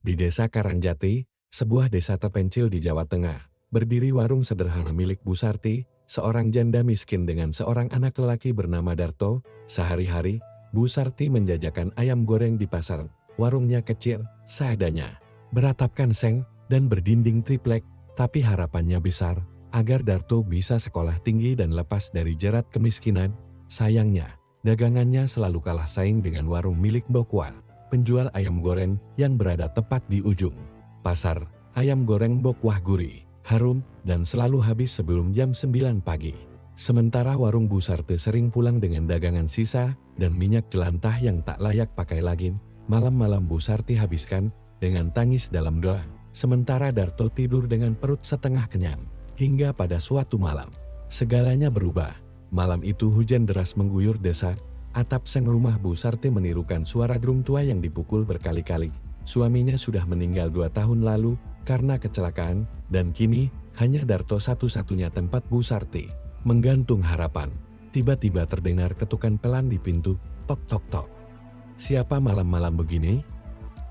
Di desa Karangjati, sebuah desa terpencil di Jawa Tengah, berdiri warung sederhana milik Bu Sarti, seorang janda miskin dengan seorang anak lelaki bernama Darto. Sehari-hari, Bu Sarti menjajakan ayam goreng di pasar. Warungnya kecil, seadanya, beratapkan seng, dan berdinding triplek, tapi harapannya besar, agar Darto bisa sekolah tinggi dan lepas dari jerat kemiskinan. Sayangnya, dagangannya selalu kalah saing dengan warung milik Bokwar, penjual ayam goreng yang berada tepat di ujung pasar. Ayam goreng Bokwah gurih, harum, dan selalu habis sebelum jam 9 pagi. Sementara warung Bu Sarti sering pulang dengan dagangan sisa dan minyak jelantah yang tak layak pakai lagi. Malam-malam Bu Sarti habiskan dengan tangis dalam doa. Sementara Darto tidur dengan perut setengah kenyang. Hingga pada suatu malam, segalanya berubah. Malam itu hujan deras mengguyur desa. Atap seng rumah Bu Sarti menirukan suara drum tua yang dipukul berkali-kali. Suaminya sudah meninggal 2 tahun lalu karena kecelakaan, dan kini hanya Darto satu-satunya tempat Bu Sarti menggantung harapan. Tiba-tiba terdengar ketukan pelan di pintu. Tok tok tok. Siapa malam-malam begini?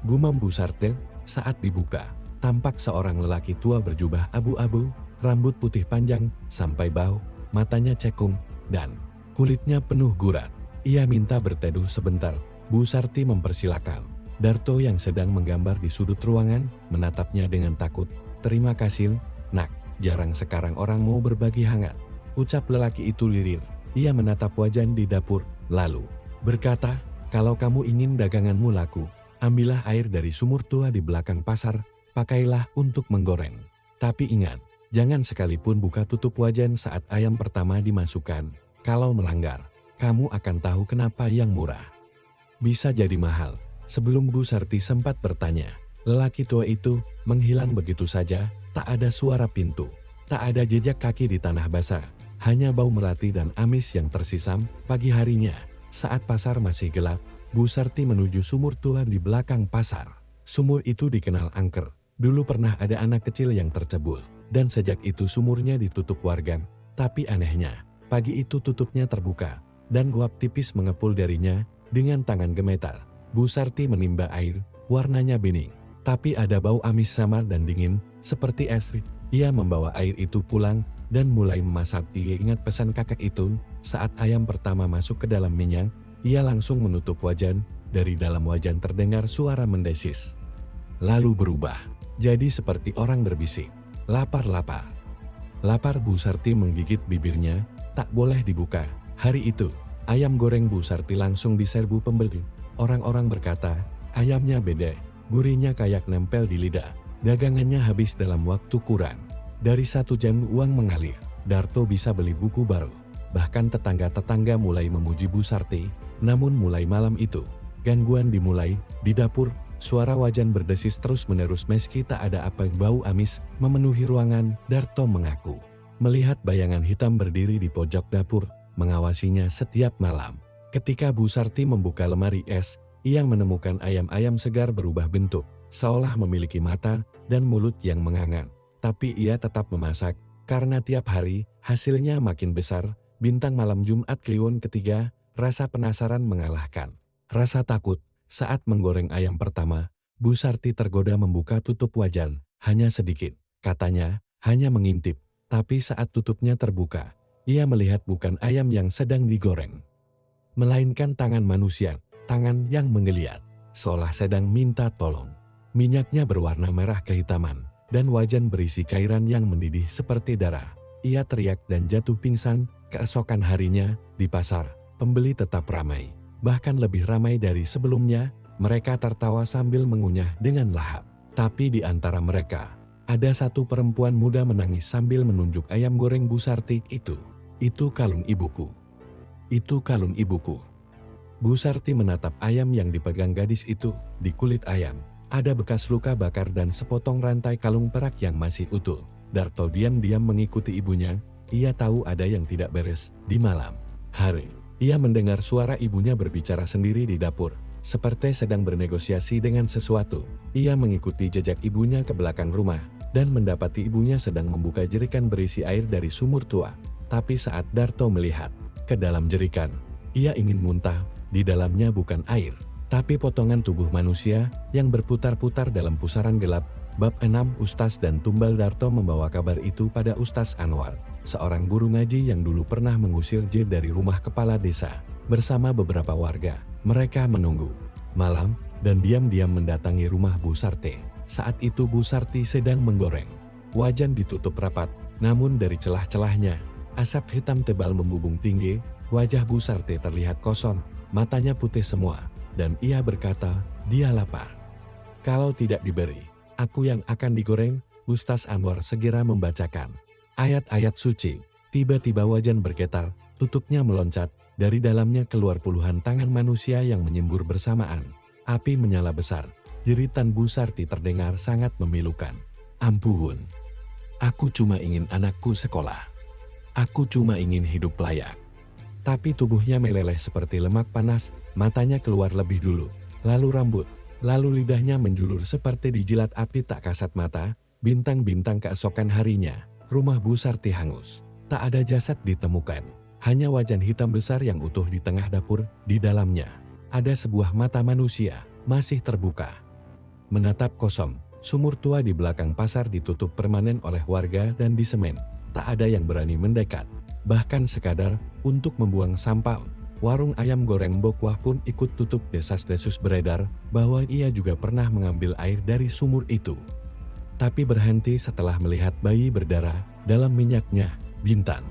Gumam Bu Sarti saat dibuka. Tampak seorang lelaki tua berjubah abu-abu, rambut putih panjang sampai bahu, matanya cekung, dan kulitnya penuh gurat. Ia minta berteduh sebentar. Bu Sarti mempersilakan. Darto yang sedang menggambar di sudut ruangan menatapnya dengan takut. "Terima kasih, nak. Jarang sekarang orang mau berbagi hangat," ucap lelaki itu lirir. Ia menatap wajan di dapur, lalu berkata, "Kalau kamu ingin daganganmu laku, ambillah air dari sumur tua di belakang pasar, pakailah untuk menggoreng. Tapi ingat, jangan sekalipun buka tutup wajan saat ayam pertama dimasukkan. Kalau melanggar, kamu akan tahu kenapa yang murah bisa jadi mahal." Sebelum Bu Sarti sempat bertanya, lelaki tua itu menghilang begitu saja. Tak ada suara pintu, tak ada jejak kaki di tanah basah, hanya bau melati dan amis yang tersisam. Pagi harinya, saat pasar masih gelap, Bu Sarti menuju sumur tua di belakang pasar. Sumur itu dikenal angker. Dulu pernah ada anak kecil yang tercebur, dan sejak itu sumurnya ditutup warga. Tapi anehnya, pagi itu tutupnya terbuka, dan uap tipis mengepul darinya. Dengan tangan gemetar, Bu Sarti menimba air. Warnanya bening, tapi ada bau amis samar dan dingin, seperti es. Ia membawa air itu pulang, dan mulai memasak. Ia ingat pesan kakek itu, saat ayam pertama masuk ke dalam minyak, ia langsung menutup wajan. Dari dalam wajan terdengar suara mendesis. Lalu berubah, jadi seperti orang berbisik. "Lapar, lapar." Lapar. Bu Sarti menggigit bibirnya. Tak boleh dibuka. Hari itu, ayam goreng Bu Sarti langsung diserbu pembeli. Orang-orang berkata, ayamnya beda, gurihnya kayak nempel di lidah. Dagangannya habis dalam waktu kurang dari 1 jam. Uang mengalir. Darto bisa beli buku baru. Bahkan tetangga-tetangga mulai memuji Bu Sarti. Namun mulai malam itu, gangguan dimulai. Di dapur, suara wajan berdesis terus-menerus meski tak ada apa. Bau amis memenuhi ruangan. Darto mengaku melihat bayangan hitam berdiri di pojok dapur, mengawasinya setiap malam. Ketika Bu Sarti membuka lemari es, ia menemukan ayam-ayam segar berubah bentuk, seolah memiliki mata dan mulut yang menganga. Tapi ia tetap memasak, karena tiap hari hasilnya makin besar. Bintang malam Jumat Kliwon ketiga, rasa penasaran mengalahkan rasa takut. Saat menggoreng ayam pertama, Bu Sarti tergoda membuka tutup wajan, hanya sedikit. Katanya, hanya mengintip. Tapi saat tutupnya terbuka, ia melihat bukan ayam yang sedang digoreng, melainkan tangan manusia, tangan yang menggeliat, seolah sedang minta tolong. Minyaknya berwarna merah kehitaman, dan wajan berisi cairan yang mendidih seperti darah. Ia teriak dan jatuh pingsan. Keesokan harinya, di pasar, pembeli tetap ramai. Bahkan lebih ramai dari sebelumnya. Mereka tertawa sambil mengunyah dengan lahap. Tapi di antara mereka, ada satu perempuan muda menangis sambil menunjuk ayam goreng Bu Sarti itu. "Itu kalung ibuku. Itu kalung ibuku." Bu Sarti menatap ayam yang dipegang gadis itu. Di kulit ayam, ada bekas luka bakar dan sepotong rantai kalung perak yang masih utuh. Darto diam-diam mengikuti ibunya. Ia tahu ada yang tidak beres. Di malam hari, ia mendengar suara ibunya berbicara sendiri di dapur, seperti sedang bernegosiasi dengan sesuatu. Ia mengikuti jejak ibunya ke belakang rumah, dan mendapati ibunya sedang membuka jerikan berisi air dari sumur tua. Tapi saat Darto melihat ke dalam jerikan, ia ingin muntah. Di dalamnya bukan air, tapi potongan tubuh manusia yang berputar-putar dalam pusaran gelap. Bab 6. Ustaz dan Tumbal. Darto membawa kabar itu pada Ustaz Anwar, seorang guru ngaji yang dulu pernah mengusir J dari rumah kepala desa. Bersama beberapa warga, mereka menunggu malam dan diam-diam mendatangi rumah Bu Sarti. Saat itu Bu Sarti sedang menggoreng. Wajan ditutup rapat, namun dari celah-celahnya, asap hitam tebal membubung tinggi. Wajah Bu Sarti terlihat kosong, matanya putih semua, dan ia berkata, dia lapar. Kalau tidak diberi, aku yang akan digoreng. Ustaz Anwar segera membacakan ayat-ayat suci. Tiba-tiba wajan bergetar, tutupnya meloncat, dari dalamnya keluar puluhan tangan manusia yang menyembur bersamaan. Api menyala besar, jeritan Bu Sarti terdengar sangat memilukan. Ampun, aku cuma ingin anakku sekolah. Aku cuma ingin hidup layak. Tapi tubuhnya meleleh seperti lemak panas, matanya keluar lebih dulu, lalu rambut, lalu lidahnya menjulur seperti dijilat api tak kasat mata. Bintang-bintang keesokan harinya, rumah Bu Sarti hangus. Tak ada jasad ditemukan, hanya wajan hitam besar yang utuh di tengah dapur. Di dalamnya, ada sebuah mata manusia, masih terbuka, menatap kosong. Sumur tua di belakang pasar ditutup permanen oleh warga dan disemen. Tak ada yang berani mendekat, bahkan sekadar untuk membuang sampah. Warung ayam goreng Bokwah pun ikut tutup. Desas-desus beredar bahwa ia juga pernah mengambil air dari sumur itu, tapi berhenti setelah melihat bayi berdarah dalam minyaknya. Bintan.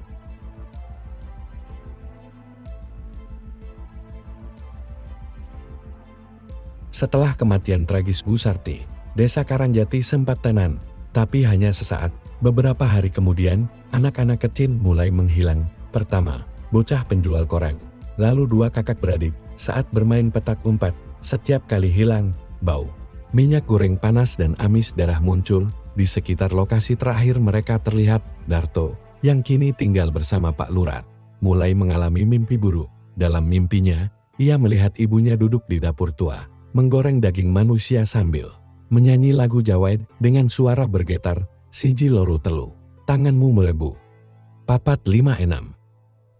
Setelah kematian tragis Bu Sarti, desa Karangjati sempat tenang, tapi hanya sesaat. Beberapa hari kemudian, anak-anak kecil mulai menghilang. Pertama, bocah penjual koran, lalu dua kakak beradik. Saat bermain petak umpat, setiap kali hilang, bau minyak goreng panas dan amis darah muncul. Di sekitar lokasi terakhir mereka terlihat, Darto, yang kini tinggal bersama Pak Lurah, mulai mengalami mimpi buruk. Dalam mimpinya, ia melihat ibunya duduk di dapur tua, menggoreng daging manusia sambil menyanyi lagu Jawa dengan suara bergetar. Siji loro telu, tanganmu melebu. Papat 5 6.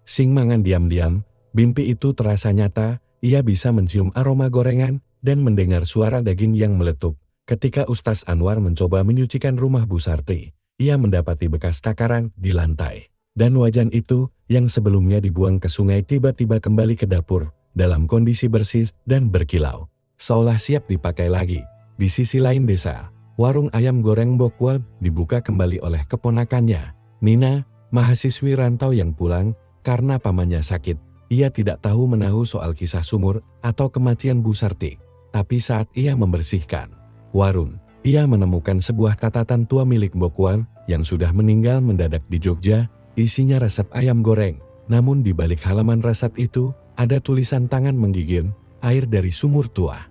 Sing mangan diam-diam. Mimpi itu terasa nyata. Ia bisa mencium aroma gorengan dan mendengar suara daging yang meletup. Ketika Ustaz Anwar mencoba menyucikan rumah Bu Sarti, ia mendapati bekas takaran di lantai. Dan wajan itu, yang sebelumnya dibuang ke sungai, tiba-tiba kembali ke dapur, dalam kondisi bersih dan berkilau, seolah siap dipakai lagi. Di sisi lain desa, warung ayam goreng Bokwah dibuka kembali oleh keponakannya, Nina, mahasiswi rantau yang pulang karena pamannya sakit. Ia tidak tahu menahu soal kisah sumur atau kematian Bu Sarti. Tapi saat ia membersihkan warung, ia menemukan sebuah catatan tua milik Bokwah yang sudah meninggal mendadak di Jogja. Isinya resep ayam goreng. Namun di balik halaman resep itu, ada tulisan tangan menggigil, air dari sumur tua.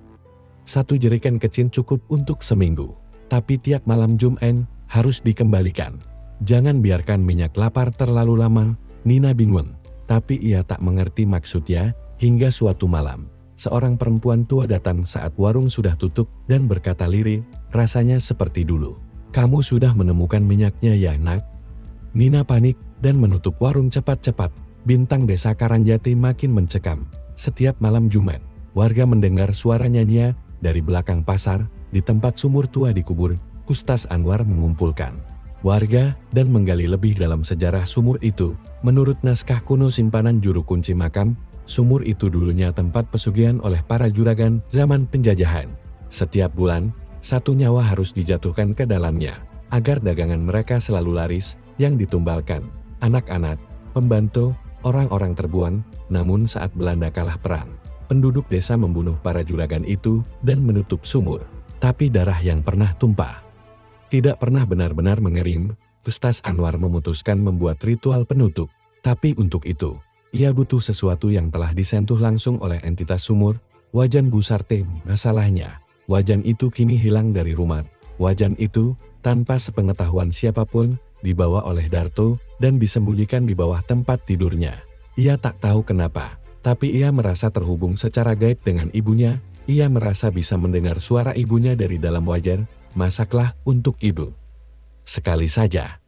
1 jerigen kecil cukup untuk seminggu. Tapi tiap malam Jumat harus dikembalikan. Jangan biarkan minyak lapar terlalu lama. Nina bingung, tapi ia tak mengerti maksudnya. Hingga suatu malam, seorang perempuan tua datang saat warung sudah tutup dan berkata lirih, rasanya seperti dulu. Kamu sudah menemukan minyaknya ya nak? Nina panik dan menutup warung cepat-cepat. Bintang desa Karangjati makin mencekam. Setiap malam Jumat, warga mendengar suara nyanyian dari belakang pasar. Di tempat sumur tua dikubur, Ustaz Anwar mengumpulkan warga dan menggali lebih dalam sejarah sumur itu. Menurut naskah kuno simpanan juru kunci makam, sumur itu dulunya tempat pesugihan oleh para juragan zaman penjajahan. Setiap bulan, 1 nyawa harus dijatuhkan ke dalamnya, agar dagangan mereka selalu laris. Yang ditumbalkan anak-anak, pembantu, orang-orang terbuang. Namun saat Belanda kalah perang, penduduk desa membunuh para juragan itu dan menutup sumur. Tapi darah yang pernah tumpah tidak pernah benar-benar mengering. Ustaz Anwar memutuskan membuat ritual penutup. Tapi untuk itu, ia butuh sesuatu yang telah disentuh langsung oleh entitas sumur. Wajan Bu Sarti. Masalahnya, wajan itu kini hilang dari rumah. Wajan itu, tanpa sepengetahuan siapapun, dibawa oleh Darto dan disembunyikan di bawah tempat tidurnya. Ia tak tahu kenapa, tapi ia merasa terhubung secara gaib dengan ibunya. Ia merasa bisa mendengar suara ibunya dari dalam wajan. Masaklah untuk ibu. Sekali saja.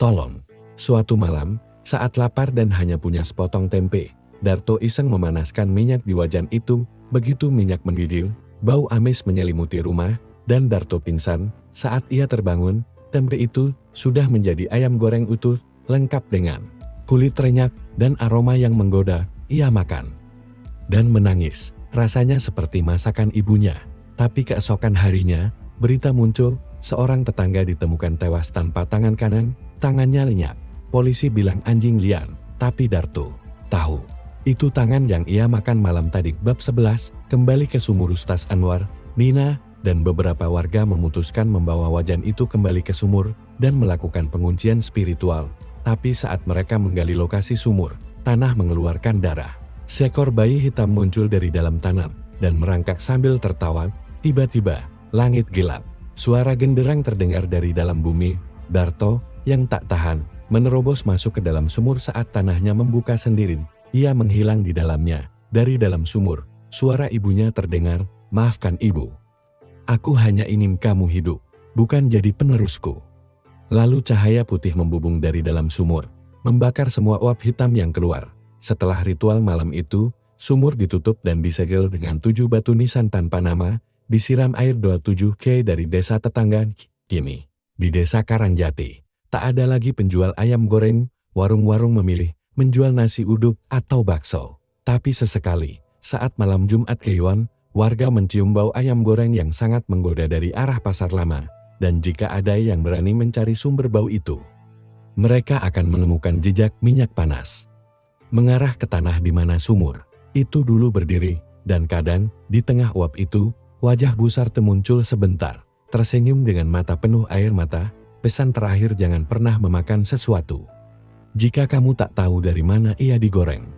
Tolong. Suatu malam, saat lapar dan hanya punya sepotong tempe, Darto iseng memanaskan minyak di wajan itu. Begitu minyak mendidih, bau amis menyelimuti rumah, dan Darto pingsan. Saat ia terbangun, tempe itu sudah menjadi ayam goreng utuh, lengkap dengan kulit renyah dan aroma yang menggoda. Ia makan dan menangis, rasanya seperti masakan ibunya. Tapi keesokan harinya, berita muncul, seorang tetangga ditemukan tewas tanpa tangan kanan, tangannya lenyap. Polisi bilang anjing liar, tapi Darto tahu itu tangan yang ia makan malam tadi. Bab 11, kembali ke sumur. Ustaz Anwar, Nina, dan beberapa warga memutuskan membawa wajan itu kembali ke sumur dan melakukan penguncian spiritual. Tapi saat mereka menggali lokasi sumur, tanah mengeluarkan darah. Seekor bayi hitam muncul dari dalam tanah dan merangkak sambil tertawa. Tiba-tiba, langit gelap. Suara genderang terdengar dari dalam bumi. Darto, yang tak tahan, menerobos masuk ke dalam sumur saat tanahnya membuka sendiri. Ia menghilang di dalamnya. Dari dalam sumur, suara ibunya terdengar, "Maafkan ibu. Aku hanya ingin kamu hidup, bukan jadi penerusku." Lalu cahaya putih membubung dari dalam sumur, membakar semua uap hitam yang keluar. Setelah ritual malam itu, sumur ditutup dan disegel dengan 7 batu nisan tanpa nama, disiram air 27 dari desa tetangga. Kini, di desa Karangjati, tak ada lagi penjual ayam goreng, warung-warung memilih menjual nasi uduk atau bakso. Tapi sesekali, saat malam Jumat Kliwon, warga mencium bau ayam goreng yang sangat menggoda dari arah pasar lama. Dan jika ada yang berani mencari sumber bau itu, mereka akan menemukan jejak minyak panas mengarah ke tanah di mana sumur itu dulu berdiri. Dan kadang, di tengah uap itu, wajah Busarte muncul sebentar, tersenyum dengan mata penuh air mata. Pesan terakhir, jangan pernah memakan sesuatu jika kamu tak tahu dari mana ia digoreng.